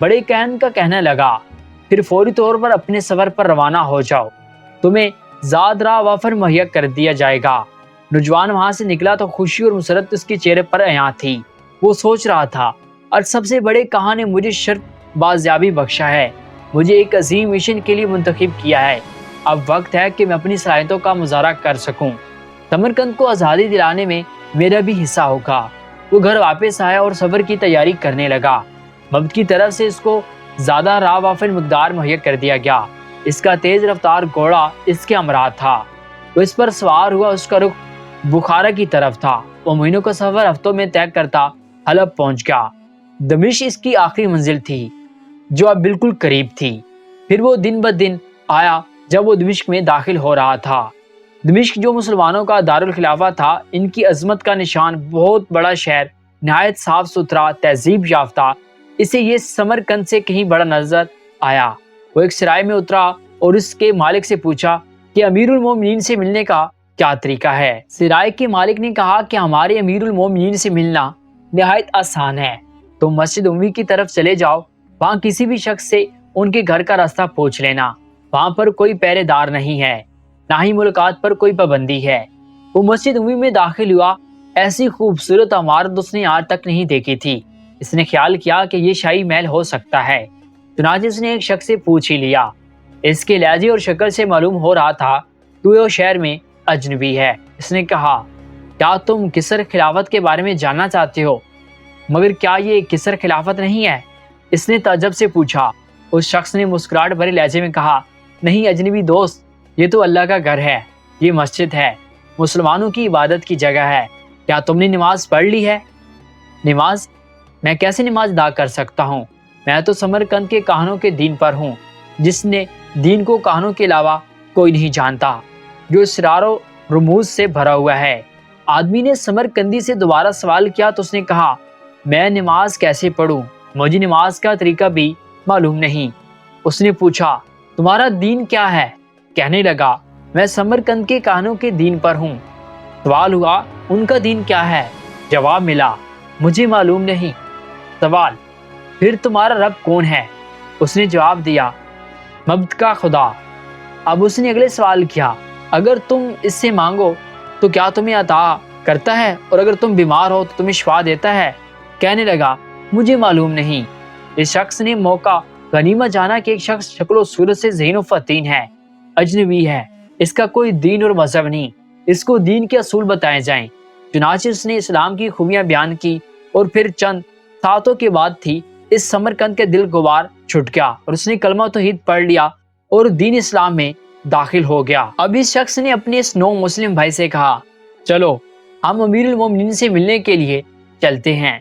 بڑے کہن کا کہنے لگا، پھر فوری طور پر اپنے سفر پر روانہ ہو جاؤ، تمہیں زاد راہ وافر مہیا کر دیا جائے گا۔ نوجوان وہاں سے نکلا تو خوشی اور مسرت اس کے چہرے پر عیاں تھی۔ وہ سوچ رہا تھا، اور سب سے بڑے کہاں نے مجھے شرط بازیابی بخشا ہے، مجھے ایک عظیم مشن کے لیے منتخب کیا ہے۔ اب وقت ہے کہ میں اپنی صلاحیتوں کا مظاہرہ کر سکوں۔ سمرقند کو آزادی دلانے میں میرا بھی حصہ ہوگا۔ وہ گھر واپس آیا اور سفر کی تیاری کرنے لگا۔ مبت کی طرف سے اس کو زیادہ راہ وافر مقدار مہیا کر دیا گیا۔ اس کا تیز رفتار گھوڑا اس کے ہمراہ تھا۔ وہ اس پر سوار ہوا، اس کا رخ بخارا کی طرف تھا۔ وہ مہینوں کا سفر ہفتوں میں طے کرتا حلب پہنچ گیا۔ دمشق اس کی آخری منزل تھی جو اب بالکل قریب تھی۔ پھر وہ دن بدن آیا جب وہ دمشق میں داخل ہو رہا تھا۔ دمشق جو مسلمانوں کا دارالخلافہ تھا، ان کی عظمت کا نشان، بہت بڑا شہر، نہایت صاف ستھرا، تہذیب یافتہ، اسے یہ سمرقند سے کہیں بڑا نظر آیا۔ وہ ایک سرائے میں اترا اور اس کے مالک سے پوچھا کہ امیر المومنین سے ملنے کا کیا طریقہ ہے؟ سرائے کے مالک نے کہا کہ ہمارے امیر المومنین سے ملنا نہایت آسان ہے، تم مسجد اموی کی طرف چلے جاؤ، وہاں کسی بھی شخص سے ان کے گھر کا راستہ پوچھ لینا، وہاں پر کوئی پہرے دار نہیں ہے، نہ ہی ملاقات پر کوئی پابندی ہے۔ وہ مسجد اموی میں داخل ہوا۔ ایسی خوبصورت عمارت اس نے آج تک نہیں دیکھی تھی۔ اس نے خیال کیا کہ یہ شاہی محل ہو سکتا ہے، چنانچہ اس نے ایک شخص سے پوچھ ہی لیا۔ اس کے لہجے اور شکل سے معلوم ہو رہا تھا کہ وہ شہر میں اجنبی ہے۔ اس نے کہا، کیا تم کسر خلافت کے بارے میں جاننا چاہتے ہو؟ مگر کیا یہ کسر خلافت نہیں ہے؟ اس نے تعجب سے پوچھا۔ اس شخص نے مسکراہٹ بھرے لہجے میں کہا، نہیں اجنبی دوست، یہ تو اللہ کا گھر ہے، یہ مسجد ہے، مسلمانوں کی عبادت کی جگہ ہے۔ کیا تم نے نماز پڑھ لی ہے؟ نماز؟ میں کیسے نماز ادا کر سکتا ہوں؟ میں تو سمرقند کے کہانوں کے دین پر ہوں، جس نے دین کو کہانوں کے علاوہ کوئی نہیں جانتا، جو اسرار و رموز سے بھرا ہوا ہے۔ آدمی نے سمرقندی سے دوبارہ سوال کیا تو اس نے کہا، میں نماز کیسے پڑھوں؟ مجھے نماز کا طریقہ بھی معلوم نہیں۔ اس نے پوچھا، تمہارا دین کیا ہے؟ کہنے لگا، میں سمرقند کے کہانوں کے دین پر ہوں۔ سوال ہوا، ان کا دین کیا ہے؟ جواب ملا، مجھے معلوم نہیں۔ سوال، پھر تمہارا رب کون ہے؟ اس نے جواب دیا، مبت کا خدا۔ اب اس نے اگلے سوال کیا، اگر تم اس سے مانگو تو کیا تمہیں عطا کرتا ہے، اور اگر تم بیمار ہو تو تمہیں شفا دیتا ہے؟ کہنے لگا، مجھے معلوم نہیں۔ اس شخص نے موقع غنیمت جانا کہ ایک شخص شکل و صورت سے ذہین و فطین ہے، اجنبی ہے، اس کا کوئی دین اور مذہب نہیں، اس کو دین کے اصول بتائے جائیں۔ چنانچہ اس نے اسلام کی خوبیاں بیان کی، اور پھر چند ساعتوں کے بعد تھی اس سمرقند کے دل غبار چھٹ گیا اور اس نے کلمہ توحید پڑھ لیا اور دین اسلام میں داخل ہو گیا۔ اب اس شخص نے اپنے اس نو مسلم بھائی سے کہا، چلو ہم امیر المومنین سے ملنے کے لیے چلتے ہیں۔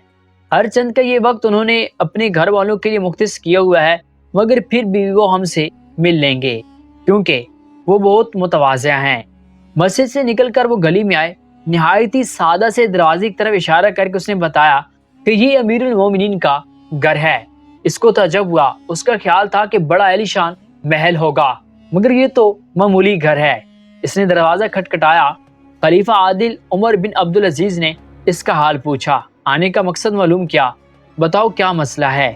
ہر چند کا یہ وقت انہوں نے اپنے گھر والوں کے لیے مختص کیا ہوا ہے، مگر پھر بھی وہ ہم سے مل لیں گے کیونکہ وہ بہت متواضع ہیں۔ مسجد سے نکل کر وہ گلی میں آئے۔ نہایت ہی سادہ سے دروازے کی طرف اشارہ کر کے اس نے بتایا کہ یہ امیر المومنین کا گھر ہے۔ اس کو تعجب ہوا، اس کا خیال تھا کہ بڑا عالی شان محل ہوگا، مگر یہ تو معمولی گھر ہے۔ اس نے دروازہ کھٹکھٹایا۔ خلیفہ عادل عمر بن عبدالعزیز نے اس کا حال پوچھا، آنے کا مقصد معلوم کیا؟ بتاؤ کیا مسئلہ ہے؟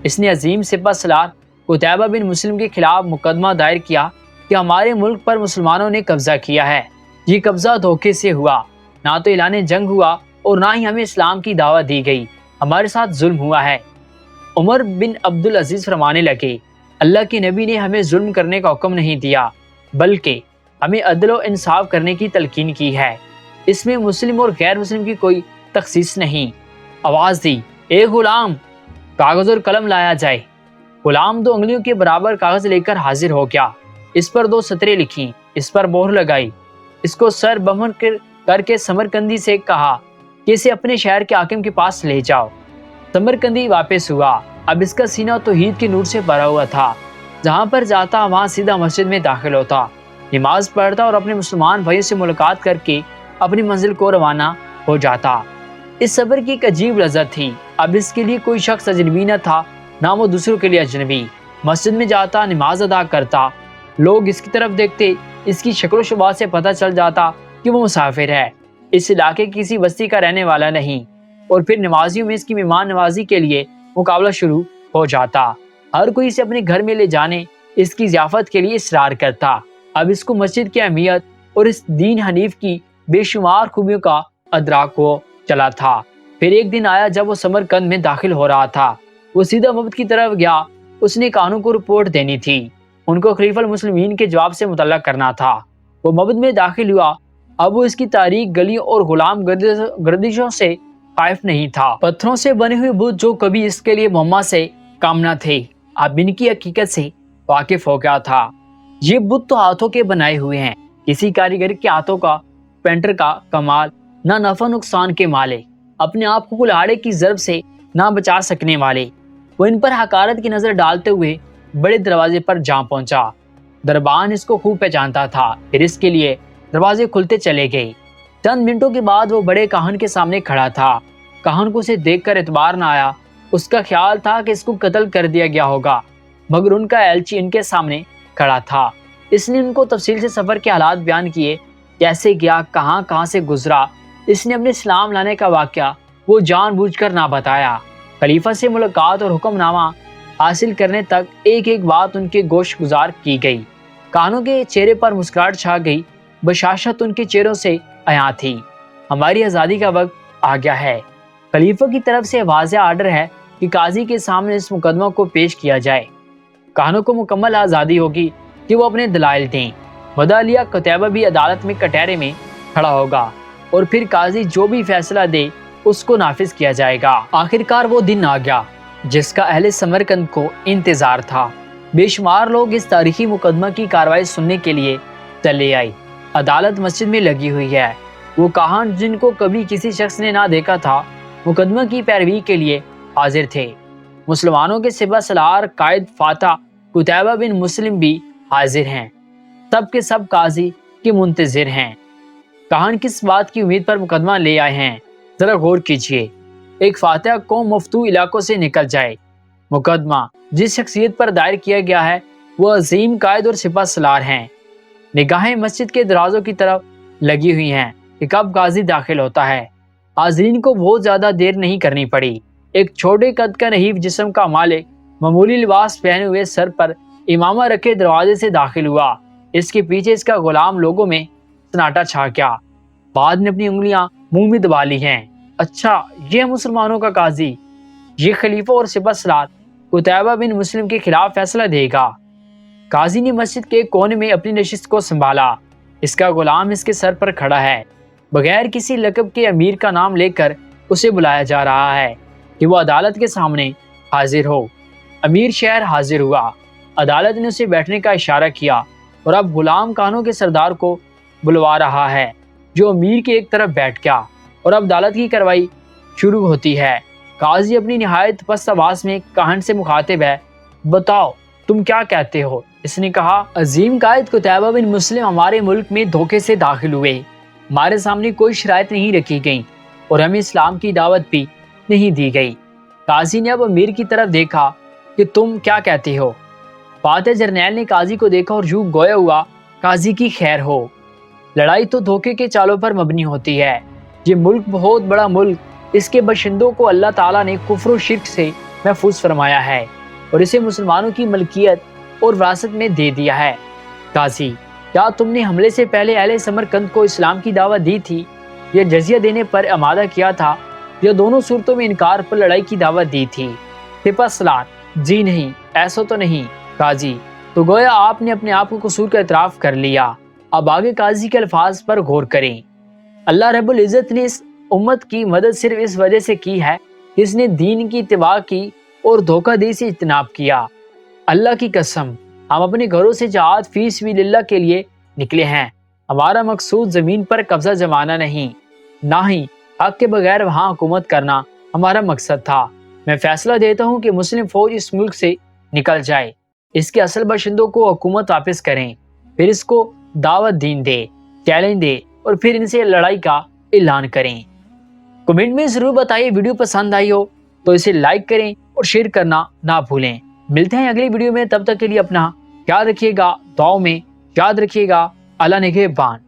اس نے عظیم سپہ سالار قتیبہ بن مسلم کے خلاف مقدمہ دائر کیا کہ ہمارے ملک پر مسلمانوں نے قبضہ کیا ہے۔ یہ قبضہ دھوکے سے ہوا، نہ تو اعلان جنگ ہوا اور نہ ہی ہمیں اسلام کی دعوت دی گئی، ہمارے ساتھ ظلم ہوا ہے۔ عمر بن عبدالعزیز فرمانے لگے، اللہ کے نبی نے ہمیں ظلم کرنے کا حکم نہیں دیا، بلکہ ہمیں عدل و انصاف کرنے کی تلقین کی ہے۔ اس میں مسلم اور غیر مسلم کی کوئی تخصیص نہیں۔ آواز دی، اے غلام، کاغذ اور قلم لایا جائے۔ غلام 2 انگلیوں کے برابر کاغذ لے کر حاضر ہو گیا۔ اس پر 2 سطریں لکھیں، اس پر مہر لگائی، اس کو سر بمن کر کے سمرقندی سے کہا کہ اسے اپنے شہر کے حاکم کے پاس لے جاؤ۔ سمرقندی واپس ہوا۔ اب اس کا سینہ توحید کے نور سے بھرا ہوا تھا۔ جہاں پر جاتا وہاں سیدھا مسجد میں داخل ہوتا، نماز پڑھتا اور اپنے مسلمان بھائیوں سے ملاقات کر کے اپنی منزل کو روانہ ہو جاتا۔ اس سفر کی ایک عجیب لذت تھی۔ اب اس کے لیے کوئی شخص اجنبی نہ تھا، نہ وہ دوسروں کے لیے اجنبی۔ مسجد میں جاتا، نماز ادا کرتا، لوگ اس کی طرف دیکھتے، اس کی شکل و شباہ سے پتہ چل جاتا کہ وہ مسافر ہے، اس علاقے کی کسی بستی کا رہنے والا نہیں، اور پھر نمازیوں میں اس کی مہمان نوازی کے لیے مقابلہ شروع ہو جاتا۔ ہر کوئی اسے اپنے گھر میں لے جانے، اس کی ضیافت کے لیے اصرار کرتا۔ اب اس کو مسجد کی اہمیت اور اس دین حنیف کی بے شمار خوبیوں کا ادراک ہو چلا تھا۔ پھر ایک دن آیا جب وہ سمرقند میں داخل ہو رہا تھا۔ وہ سیدھا مبت کی طرف گیا۔ اس نے کانوں کو رپورٹ دینی تھی، ان کو خلیفہ المسلمین کے جواب سے مطلع کرنا تھا۔ وہ مبت میں داخل ہوا۔ اب وہ اس کی تاریک گلیوں اور غلام گردشوں سے خائف نہیں تھا۔ پتھروں سے بنے ہوئے بت جو کبھی اس کے لیے معمہ سے کم نہ تھے، اب ان کی حقیقت سے واقف ہو گیا تھا۔ یہ بت تو ہاتھوں کے بنائے ہوئے ہیں، کسی کاریگر کے ہاتھوں کا پینٹر کا کمال، نہ نفع نقصان کے مالک، اپنے آپ کو کلاڑے کی ضرب سے نہ بچا سکنے والے۔ وہ ان پر حقارت کی نظر ڈالتے ہوئے بڑے دروازے پر جا پہنچا۔ دربان اس کو خوب پہچانتا تھا، پھر اس کے لیے دروازے کھلتے چلے گئے۔ چند منٹوں کے بعد وہ بڑے کاہن کے سامنے کھڑا تھا۔ کاہن کو اسے دیکھ کر اعتبار نہ آیا۔ اس کا خیال تھا کہ اس کو قتل کر دیا گیا ہوگا، مگر ان کا ایلچی ان کے سامنے کھڑا تھا۔ اس نے ان کو تفصیل سے سفر کے حالات بیان کیے، کیسے گیا، کہاں سے گزرا۔ اس نے اپنے اسلام لانے کا واقعہ وہ جان بوجھ کر نہ بتایا۔ خلیفہ سے ملاقات اور حکم نامہ حاصل کرنے تک ایک ایک بات ان کے گوش گزار کی گئی۔ کانوں کے چہرے پر مسکراہٹ چھا گئی، بشاشت ان کے چہروں سے عیاں تھی۔ ہماری آزادی کا وقت آ گیا ہے۔ خلیفہ کی طرف سے واضح آرڈر ہے کہ قاضی کے سامنے اس مقدمہ کو پیش کیا جائے۔ کانوں کو مکمل آزادی ہوگی کہ وہ اپنے دلائل دیں۔ مدعیہ قتیبہ بھی عدالت میں کٹہرے میں کھڑا ہوگا، اور پھر قاضی جو بھی فیصلہ دے اس کو نافذ کیا جائے گا۔ آخرکار وہ دن آ گیا جس کا اہل سمرقند کو انتظار تھا۔ بے شمار لوگ اس تاریخی مقدمہ کی کارروائی سننے کے لیے چلے آئے۔ عدالت مسجد میں لگی ہوئی ہے۔ وہ کاہن جن کو کبھی کسی شخص نے نہ دیکھا تھا، مقدمہ کی پیروی کے لیے حاضر تھے۔ مسلمانوں کے سپہ سالار قائد فاتح قتیبہ بن مسلم بھی حاضر ہیں۔ سب کے سب قاضی کے منتظر ہیں۔ کاہن کس بات کی امید پر مقدمہ لے آئے ہیں، ذرا غور کیجئے۔ ایک فاتح قوم مفتوح علاقوں سے نکل جائے۔ مقدمہ جس شخصیت پر دائر کیا گیا ہے وہ عظیم قائد اور سپہ سالار ہیں۔ نگاہیں مسجد کے دروازوں کی طرف لگی ہوئی ہیں کہ کب قاضی داخل ہوتا ہے۔ حاضرین کو بہت زیادہ دیر نہیں کرنی پڑی۔ ایک چھوٹے قد کا نحیف جسم کا مالک معمولی لباس پہنے ہوئے، سر پر امامہ رکھے دروازے سے داخل ہوا۔ اس کے پیچھے اس کا غلام لوگوں میں سناٹا چھا گیا۔ بعد نے اپنی انگلیاں منہ میں دبا لی ہیں۔ اچھا، یہ مسلمانوں کا قاضی، یہ خلیفہ اور سپہ سالار قتیبہ بن مسلم کے خلاف فیصلہ دے گا۔ قاضی نے مسجد کے کونے میں اپنی نشست کو سنبھالا۔ اس کا غلام اس کے سر پر کھڑا ہے۔ بغیر کسی لقب کے امیر کا نام لے کر اسے بلایا جا رہا ہے کہ وہ عدالت کے سامنے حاضر ہو۔ امیر شہر حاضر ہوا۔ عدالت نے اسے بیٹھنے کا اشارہ کیا، اور اب غلام کانوں کے سردار کو بلوا رہا ہے، جو امیر کے ایک طرف بیٹھ گیا، اور اب عدالت کی کارروائی شروع ہوتی ہے۔ قاضی اپنی نہایت پست آواز میں کاہن سے مخاطب ہے۔ بتاؤ تم کیا کہتے ہو؟ اس نے کہا، عظیم قائد قتیبہ بن مسلم ہمارے ملک میں دھوکے سے داخل ہوئے۔ ہمارے سامنے کوئی شرائط نہیں رکھی گئی، اور ہمیں اسلام کی دعوت بھی نہیں دی گئی۔ قاضی نے اب امیر کی طرف دیکھا کہ تم کیا کہتے ہو؟ فاتح جرنیل نے قاضی کو دیکھا اور یوں گویا ہوا، قاضی کی خیر ہو۔ لڑائی تو دھوکے کے چالوں پر مبنی ہوتی ہے۔ یہ ملک بہت بڑا ملک، اس کے باشندوں کو اللہ تعالیٰ نے کفر و شرک سے محفوظ فرمایا ہے، اور اسے مسلمانوں کی ملکیت اور وراثت میں دے دیا ہے۔ قاضی، کیا تم نے حملے سے پہلے اہل سمرقند کو اسلام کی دعوت دی تھی، یا جزیہ دینے پر آمادہ کیا تھا، یا دونوں صورتوں میں انکار پر لڑائی کی دعوت دی تھی؟ سپہ سالار، جی نہیں، ایسا تو نہیں۔ قاضی، تو گویا آپ نے اپنے آپ کو قصور کا اعتراف کر لیا۔ اب آگے قاضی کے الفاظ پر غور کریں۔ اللہ رب العزت نے اس امت کی مدد صرف اس وجہ سے کی ہے کہ اس نے دین کی اتباع کی اور دھوکہ دہی سے اجتناب کیا۔ اللہ کی قسم، ہم اپنے گھروں سے جہاد فی سبیل اللہ کے لیے نکلے ہیں۔ ہمارا مقصود زمین پر قبضہ جمانا نہیں، نہ ہی حق کے بغیر وہاں حکومت کرنا ہمارا مقصد تھا۔ میں فیصلہ دیتا ہوں کہ مسلم فوج اس ملک سے نکل جائے، اس کے اصل باشندوں کو حکومت واپس کریں، پھر اس کو دعوت دین دے، چیلنج دے، اور پھر ان سے لڑائی کا اعلان کریں۔ کمنٹ میں ضرور بتائیے ویڈیو پسند آئی ہو تو اسے لائک کریں اور شیئر کرنا نہ بھولیں۔ ملتے ہیں اگلی ویڈیو میں، تب تک کے لیے اپنا خیال رکھیے گا، دعاؤں میں یاد رکھیے گا۔ اللہ نگہبان۔